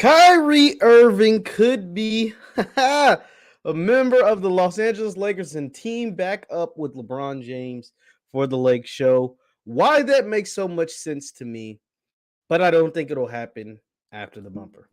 Kyrie Irving could be a member of the Los Angeles Lakers and team back up with LeBron James for the Lake Show. Why that makes so much sense to me, but I don't think it'll happen after the bumper.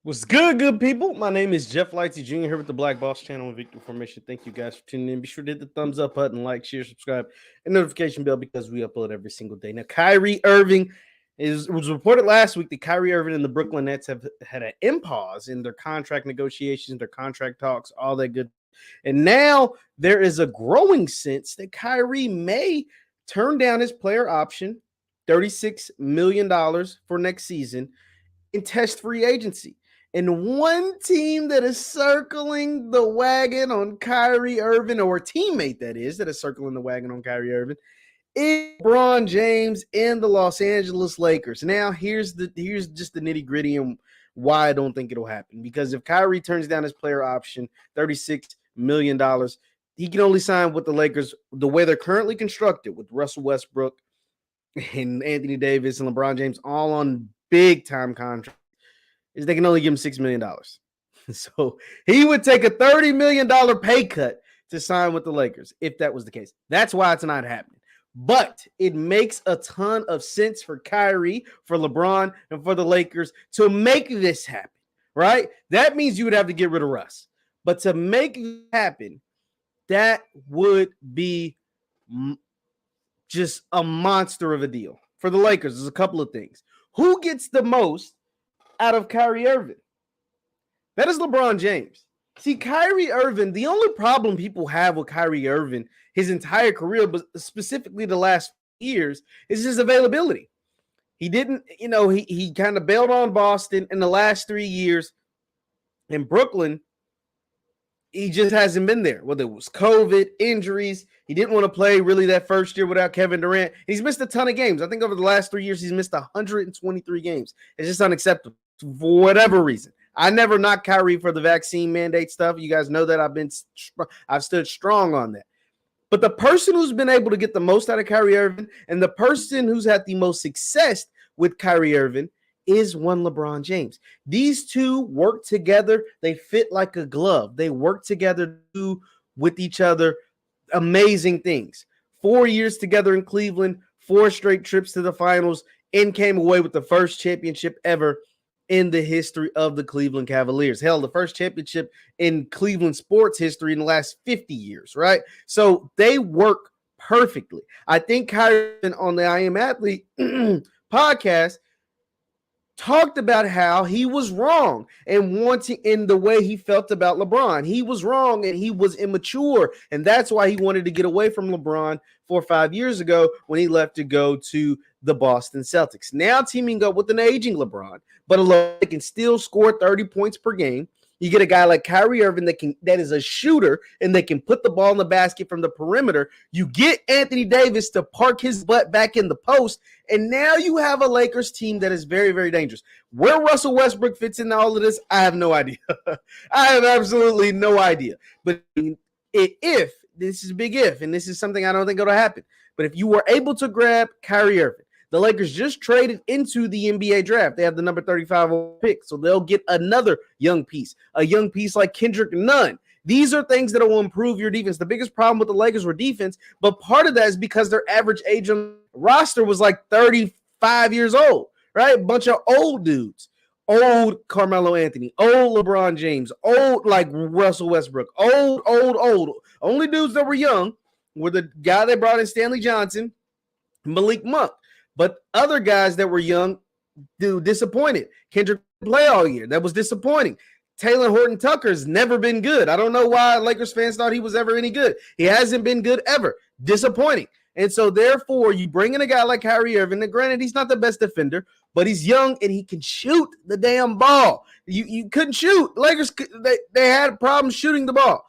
What's good people? My name is JeffLightsYJr here with the Black Boss channel and Victory Formation. Thank you guys for tuning in. Be sure to hit the thumbs up button, like, share, subscribe, and notification bell because we upload every single day. Now, Kyrie Irving it was reported last week that Kyrie Irving and the Brooklyn Nets have had an impasse in their contract negotiations, their contract talks, all that good. And now there is a growing sense that Kyrie may turn down his player option, $36 million for next season, in test free agency. And one team that is circling the wagon on Kyrie Irving, or a teammate that is circling the wagon on Kyrie Irving, is LeBron James and the Los Angeles Lakers. Now, here's just the nitty gritty and why I don't think it'll happen. Because if Kyrie turns down his player option, $36 million, he can only sign with the Lakers the way they're currently constructed, with Russell Westbrook and Anthony Davis and LeBron James all on big time contracts. Is they can only give him $6 million. So he would take a $30 million pay cut to sign with the Lakers if that was the case. That's why it's not happening. But it makes a ton of sense for Kyrie, for LeBron, and for the Lakers to make this happen, right? That means you would have to get rid of Russ. But to make it happen, that would be just a monster of a deal. For the Lakers, there's a couple of things. Who gets the most out of Kyrie Irving? That is LeBron James. See, Kyrie Irving, the only problem people have with Kyrie Irving his entire career, but specifically the last years, is his availability. He didn't, he kind of bailed on Boston in the last 3 years. In Brooklyn, he just hasn't been there. Whether it was COVID, injuries, he didn't want to play really that first year without Kevin Durant. He's missed a ton of games. I think over the last 3 years, he's missed 123 games. It's just unacceptable for whatever reason. I never knocked Kyrie for the vaccine mandate stuff. You guys know that I've stood strong on that. But the person who's been able to get the most out of Kyrie Irving and the person who's had the most success with Kyrie Irving is one LeBron James. These two work together. They fit like a glove. They work together with each other. Amazing things. 4 years together in Cleveland, 4 straight trips to the finals, and came away with the first championship ever in the history of the Cleveland Cavaliers. Hell, the first championship in Cleveland sports history in the last 50 years, right? So they work perfectly. I think Kyrie on the I Am Athlete podcast talked about how he was wrong and wanting in the way he felt about LeBron. He was wrong and he was immature. And that's why he wanted to get away from LeBron 4 or 5 years ago when he left to go to the Boston Celtics. Now teaming up with an aging LeBron, but they can still score 30 points per game. You get a guy like Kyrie Irving that is a shooter and they can put the ball in the basket from the perimeter. You get Anthony Davis to park his butt back in the post, and now you have a Lakers team that is very, very dangerous. Where Russell Westbrook fits into all of this, I have no idea. I have absolutely no idea. But if this is a big if, and this is something I don't think it'll happen, but if you were able to grab Kyrie Irving, the Lakers just traded into the NBA draft. They have the number 35 pick, so they'll get another young piece, a young piece like Kendrick Nunn. These are things that will improve your defense. The biggest problem with the Lakers were defense, but part of that is because their average age on the roster was like 35 years old, right? A bunch of old dudes. Old Carmelo Anthony, old LeBron James, old like Russell Westbrook, old. Only dudes that were young were the guy they brought in, Stanley Johnson, Malik Monk. But other guys that were young, disappointed. Kendrick play all year. That was disappointing. Taylor Horton Tucker's never been good. I don't know why Lakers fans thought he was ever any good. He hasn't been good ever. Disappointing. And so, therefore, you bring in a guy like Kyrie Irving. And granted, he's not the best defender, but he's young and he can shoot the damn ball. You couldn't shoot. Lakers, they had problems shooting the ball.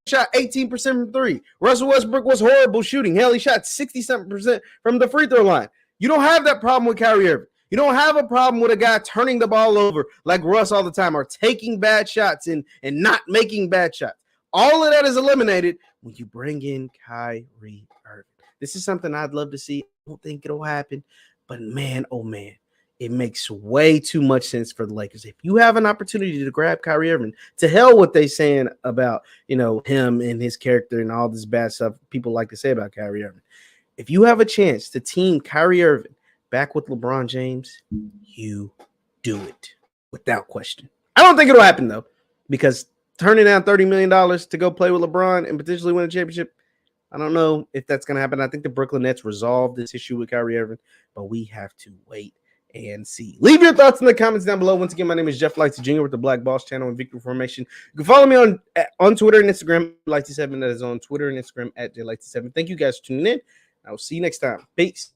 Shot 18% from three. Russell Westbrook was horrible shooting. Hell, he shot 60-something% from the free throw line. You don't have that problem with Kyrie Irving. You don't have a problem with a guy turning the ball over like Russ all the time or taking bad shots and not making bad shots. All of that is eliminated when you bring in Kyrie Irving. This is something I'd love to see. I don't think it'll happen, but man, oh man, it makes way too much sense for the Lakers. If you have an opportunity to grab Kyrie Irving, to hell what they saying about, him and his character and all this bad stuff people like to say about Kyrie Irving. If you have a chance to team Kyrie Irving back with LeBron James, you do it without question. I don't think it'll happen, though, because turning down $30 million to go play with LeBron and potentially win a championship, I don't know if that's going to happen. I think the Brooklyn Nets resolved this issue with Kyrie Irving, but we have to wait and see. Leave your thoughts in the comments down below. Once again, my name is JeffLightsYjr with the Black Boss channel and Victory Formation. You can follow me on Twitter and Instagram, Lightsy7. That is on Twitter and Instagram at JLightsy7. Thank you guys for tuning in. I will see you next time. Peace.